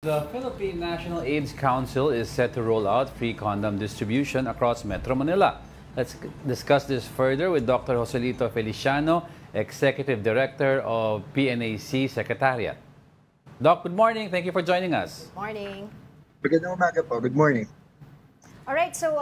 The Philippine National AIDS Council is set to roll out free condom distribution across Metro Manila. Let's discuss this further with Dr. Joselito Feliciano, Executive Director of PNAC Secretariat. Doc, good morning. Thank you for joining us. Morning. Magandang umaga po. Good morning. All right, so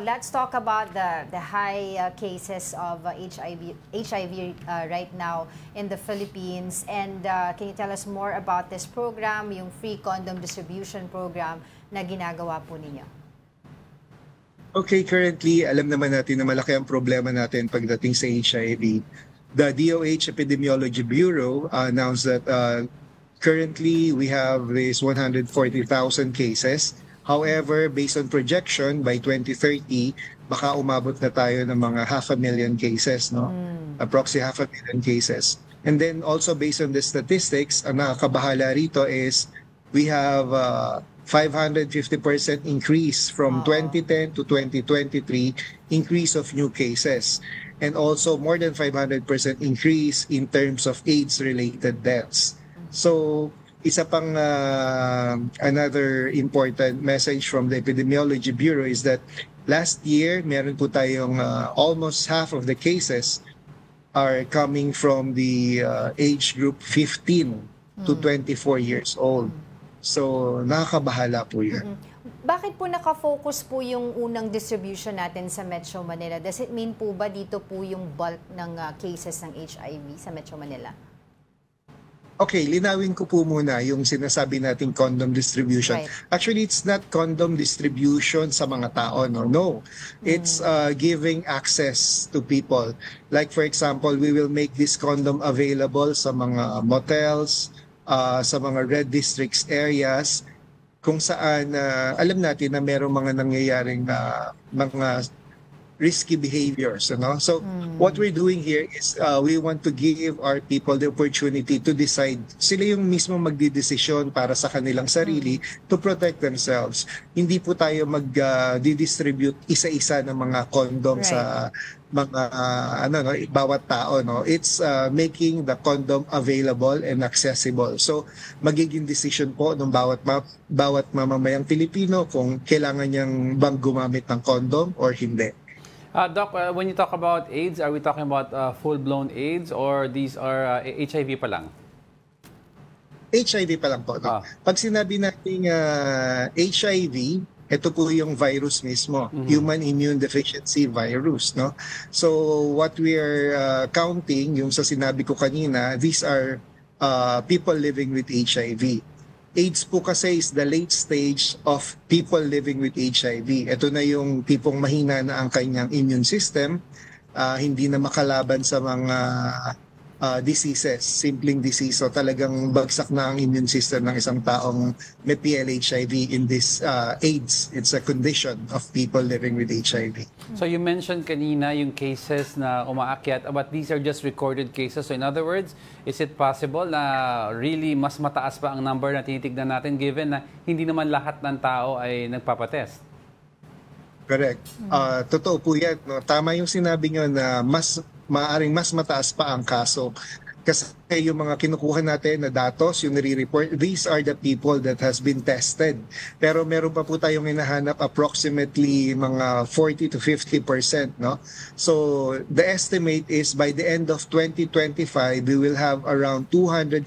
let's talk about the high cases of HIV right now in the Philippines. And can you tell us more about this program, yung free condom distribution program na ginagawa po ninyo? Okay, currently, alam naman natin na malaki ang problema natin pagdating sa HIV. The DOH Epidemiology Bureau announced that currently we have this 140,000 cases. However, based on projection, by 2030, baka umabot na tayo ng mga 500,000 cases, no? Approximately 500,000 cases. And then also based on the statistics, ang nakakabahala rito is we have 550% increase from 2010 to 2023, increase of new cases. And also more than 500% increase in terms of AIDS-related deaths. So, isa pang another important message from the Epidemiology Bureau is that last year, meron po tayong almost half of the cases are coming from the age group 15 to 24 years old. So, nakakabahala po yun. Bakit po nakafocus po yung unang distribution natin sa Metro Manila? Does it mean po ba dito po yung bulk ng cases ng HIV sa Metro Manila? Okay, linawin ko po muna yung sinasabi nating condom distribution. Right. Actually, it's not condom distribution sa mga tao, no? No. It's giving access to people. Like for example, we will make this condom available sa mga motels, sa mga red districts areas, kung saan alam natin na merong mga nangyayaring mga risky behaviors, ano? So what we're doing here is we want to give our people the opportunity to decide. Sila yung mismo magdidesisyon para sa kanilang sarili to protect themselves. Hindi po tayo mag-distribute isa-isa ng mga condom sa mga bawat tao, no? It's making the condom available and accessible. So magiging decision po ng bawat mamamayang Pilipino kung kailangan niyang bang gumamit ng condom or hindi. Doc, when you talk about AIDS, are we talking about full-blown AIDS or these are HIV pa lang? HIV pa lang po. No? Pag sinabi natin HIV, ito po yung virus mismo, Human Immune Deficiency Virus. No? So what we are counting, yung sa sinabi ko kanina, these are people living with HIV. AIDS po kasi is the late stage of people living with HIV. Ito na yung tipong mahina na ang kanyang immune system, hindi na makalaban sa mga diseases, simpleng disease. So talagang bagsak na ang immune system ng isang taong may PLHIV in this AIDS. It's a condition of people living with HIV. So you mentioned kanina yung cases na umaakyat, but these are just recorded cases. So in other words, is it possible na really mas mataas pa ang number na tinitignan natin given na hindi naman lahat ng tao ay nagpapatest? Correct. Totoo po yan. No? Tama yung sinabi nyo na maaaring mas mataas pa ang kaso. Kasi yung mga kinukuha natin na datos, yung nire-report, these are the people that has been tested. Pero meron pa po tayong hinahanap approximately mga 40 to 50%. No? So the estimate is by the end of 2025, we will have around 250,000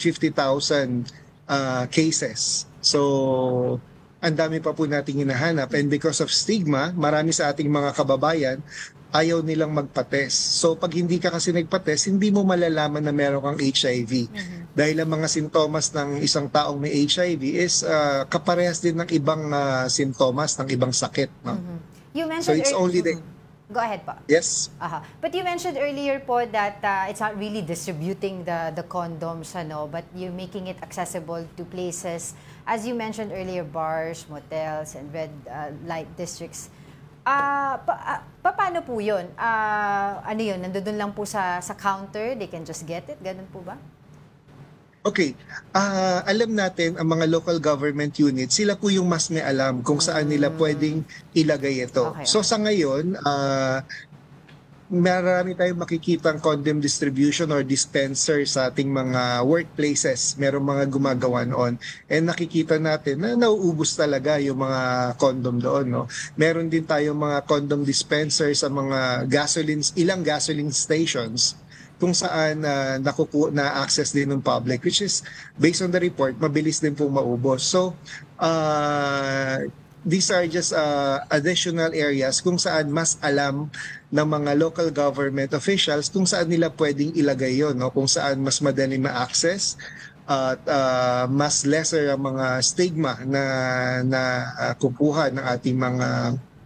cases. So ang dami pa po nating hinahanap. And because of stigma, marami sa ating mga kababayan, ayaw nilang magpa-test. So pag hindi ka kasi nagpa-test, hindi mo malalaman na meron kang HIV. Dahil ang mga sintomas ng isang taong may HIV is kaparehas din ng ibang sintomas ng ibang sakit. No? You mentioned so it's only the... Go ahead po. Yes. But you mentioned earlier po that it's not really distributing the condoms, but you're making it accessible to places, as you mentioned earlier, bars, motels, and red light districts. Paano po yun? Ano yun? Nandun lang po sa counter? They can just get it? Ganun po ba? Okay. Alam natin, ang mga local government units, sila po yung mas may alam kung saan nila pwedeng ilagay ito. Okay. So sa ngayon, marami tayong makikitang condom distribution or dispenser sa ating mga workplaces. Merong mga gumagawa noon. And nakikita natin na nauubos talaga yung mga condom doon. No? Meron din tayong mga condom dispenser sa mga ilang gasoline stations kung saan na-access din ng public, which is, based on the report, mabilis din pong maubos. So, these are just additional areas kung saan mas alam ng mga local government officials kung saan nila pwedeng ilagay yon, no? Kung saan mas madaling ma-access at mas lesser ang mga stigma na kukuha ng ating mga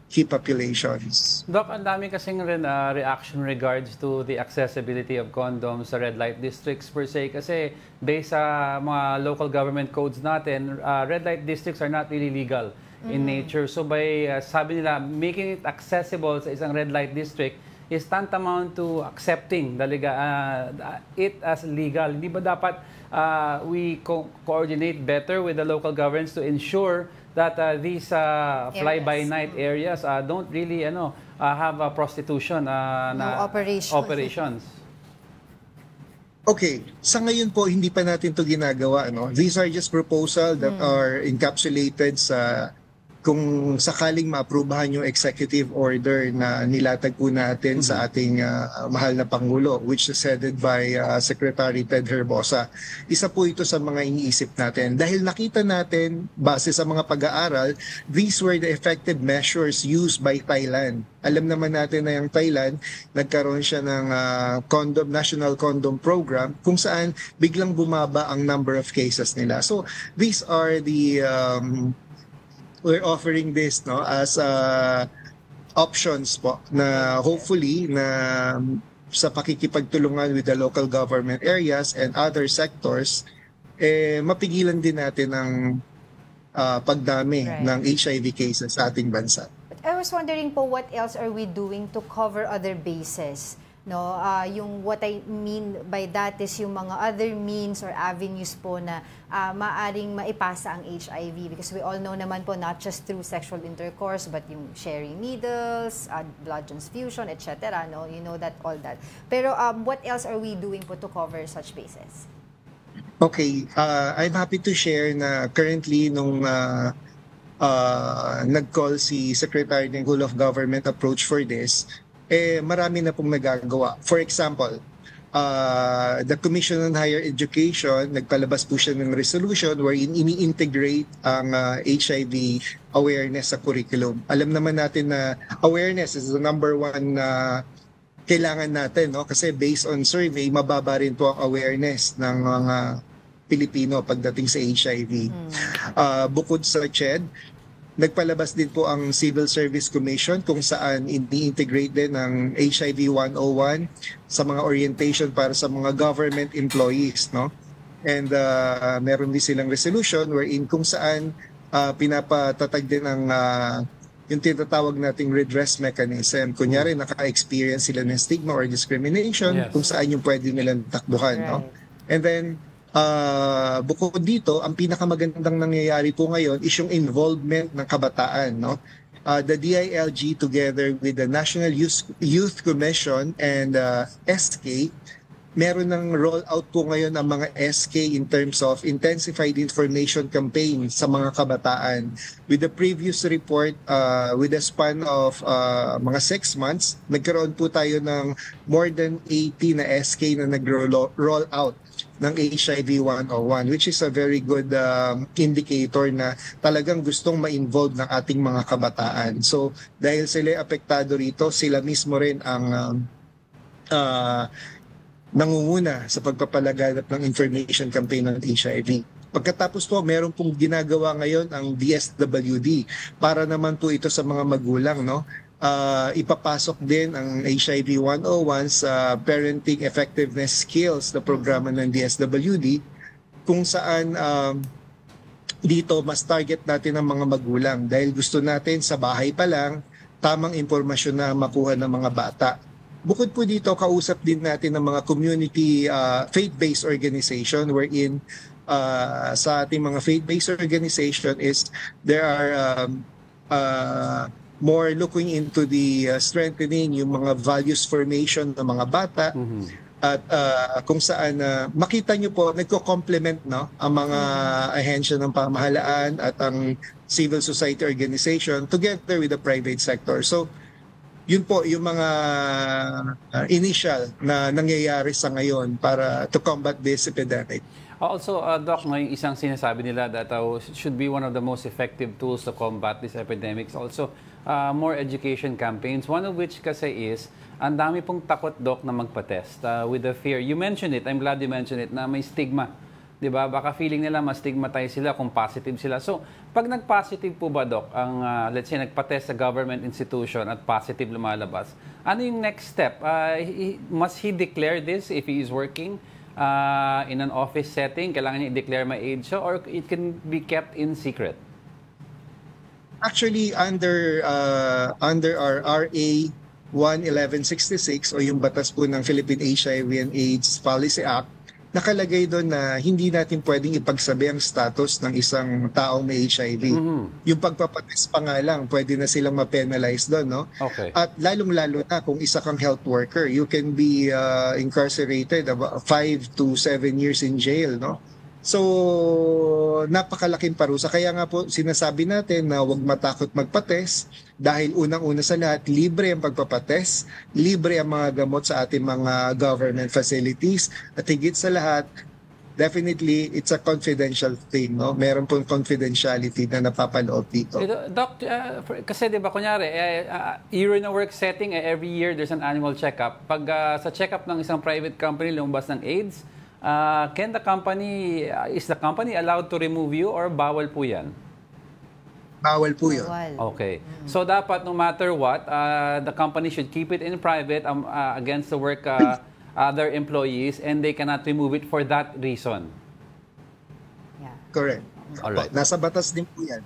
key populations. Doc, ang dami kasing rin reaction regards to the accessibility of condoms sa red light districts per se kasi based sa mga local government codes natin, red light districts are not really legal in nature. So by sabi nila, making it accessible sa isang red light district is tantamount to accepting it as legal. Hindi ba dapat we coordinate better with the local governments to ensure that these fly-by-night areas don't really have prostitution operations? Okay, sa ngayon po hindi pa natin 'to ginagawa, no? These are just proposals that are encapsulated sa kung sakaling maaprubahan yung executive order na nilatag po natin sa ating mahal na Pangulo, which is headed by Secretary Ted Herbosa. Isa po ito sa mga iniisip natin. Dahil nakita natin, base sa mga pag-aaral, these were the effective measures used by Thailand. Alam naman natin na yung Thailand, nagkaroon siya ng National Condom Program kung saan biglang bumaba ang number of cases nila. So these are the we're offering this as options po na hopefully na sa pakikipagtulungan with the local government areas and other sectors, mapigilan din natin ang pagdami ng HIV cases sa ating bansa. But I was wondering po, what else are we doing to cover other bases? No, yung what I mean by that is yung mga other means or avenues po na maaring maipasa ang HIV, because we all know naman po not just through sexual intercourse but yung sharing needles, blood transfusion, etc. No, you know that all that. Pero what else are we doing po to cover such bases? Okay, I'm happy to share na currently nung nag-call si Secretary ng Whole of Government approach for this, marami na pong nagagawa. For example, the Commission on Higher Education, nagpalabas po siya ng resolution wherein ini-integrate ang HIV awareness sa curriculum. Alam naman natin na awareness is the number one kailangan natin, no? Kasi based on survey, mababa rin po ang awareness ng mga Pilipino pagdating sa HIV. Bukod sa CHED, nagpalabas din po ang Civil Service Commission kung saan ini-integrate din ang HIV 101 sa mga orientation para sa mga government employees, no? And meron din silang resolution wherein kung saan pinapatatag din ang yung tinatawag nating redress mechanism. Kunyari, naka-experience sila ng stigma or discrimination, kung saan yung pwede nilang takbuhan, no? And then, bukod dito, ang pinakamagandang nangyayari po ngayon is yung involvement ng kabataan, no? The DILG together with the National Youth Commission and SK, meron ng rollout po ngayon ang mga SK in terms of intensified information campaign sa mga kabataan. With the previous report, with a span of mga 6 months, nagkaroon po tayo ng more than 80 na SK na nag-roll out ng HIV 101, which is a very good indicator na talagang gustong ma-involve ng ating mga kabataan. So dahil sila apektado rito, sila mismo rin ang nangunguna sa pagpapalaganap ng information campaign ng HIV. Pagkatapos po, meron pong ginagawa ngayon ang DSWD para naman po ito sa mga magulang, no? Ipapasok din ang HIV 101 sa Parenting Effectiveness Skills na programa ng DSWD kung saan dito mas target natin ang mga magulang dahil gusto natin sa bahay pa lang tamang impormasyon na makuha ng mga bata. Bukod po dito, kausap din natin ng mga community faith-based organization wherein sa ating mga faith-based organization is there are more looking into the strengthening yung mga values formation ng mga bata. At kung saan makita nyo po, nagko-complement no, ang mga ahensya ng pamahalaan at ang civil society organization together with the private sector. So, yun po yung mga initial na nangyayari sa ngayon para to combat this epidemic. Also, Doc, no, yung isang sinasabi nila that should be one of the most effective tools to combat this epidemics. Also, more education campaigns. One of which kasi is, ang dami pong takot, Doc, na magpa-test with the fear. You mentioned it, I'm glad you mentioned it, na may stigma. Diba? Baka feeling nila mas stigmatize sila kung positive sila. So, pag nag-positive po ba, Doc, ang, let's say, nagpa-test sa government institution at positive lumalabas, ano yung next step? Must he declare this if he is working in an office setting? Kailangan niya i-declare may age siya, or it can be kept in secret? Actually, under our RA 11166 o yung batas po ng Philippine HIV and AIDS Policy Act, nakalagay doon na hindi natin pwedeng ipagsabi ang status ng isang taong may HIV. Yung pagpapatest pa nga lang, pwede na silang ma-penalize doon, no? Okay. At lalong-lalo na kung isa kang health worker, you can be incarcerated about 5 to 7 years in jail, no? So, napakalaking parusa. Kaya nga po sinasabi natin na huwag matakot magpa-test dahil unang-una sa lahat, libre ang pagpapatest, libre ang mga gamot sa ating mga government facilities, at higit sa lahat, definitely, it's a confidential thing. No? Meron pong confidentiality na napapaloob dito. Doc, kasi di ba kunyari, you're in a work setting, every year there's an annual checkup. Pag sa checkup ng isang private company lumabas ng AIDS, is the company allowed to remove you or bawal po yan? Bawal po yun. Okay. So dapat no matter what, the company should keep it in private against the work other employees, and they cannot remove it for that reason. Yeah. Correct. Alright. Nasa batas din po yan.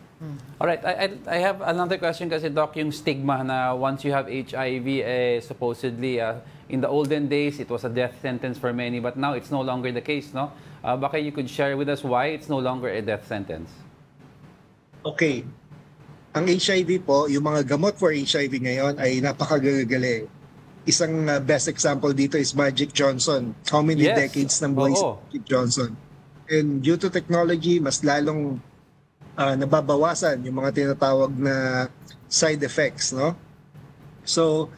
Alright, I have another question kasi, Doc, yung stigma na once you have HIV, supposedly, in the olden days, it was a death sentence for many, but now it's no longer the case, no? Baka you could share with us why it's no longer a death sentence. Okay. Ang HIV po, yung mga gamot for HIV ngayon ay napakagagaling. Isang best example dito is Magic Johnson. How many decades ng buhay si Magic Johnson? And due to technology, mas lalong nababawasan yung mga tinatawag na side effects, no? So,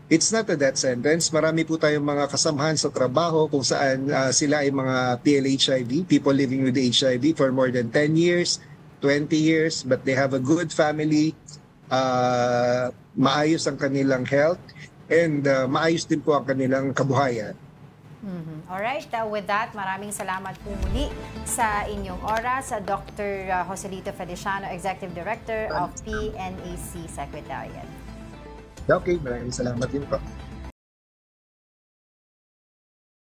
it's not a death sentence. Marami po tayong mga kasamahan sa trabaho kung saan sila ay mga PLHIV, people living with HIV for more than 10 years, 20 years, but they have a good family, maayos ang kanilang health, and maayos din po ang kanilang kabuhayan. Alright, with that, maraming salamat po muli sa inyong oras, sa Dr. Joselito Feliciano, Executive Director of PNAC Secretariat. Okay, maraming salamat din po.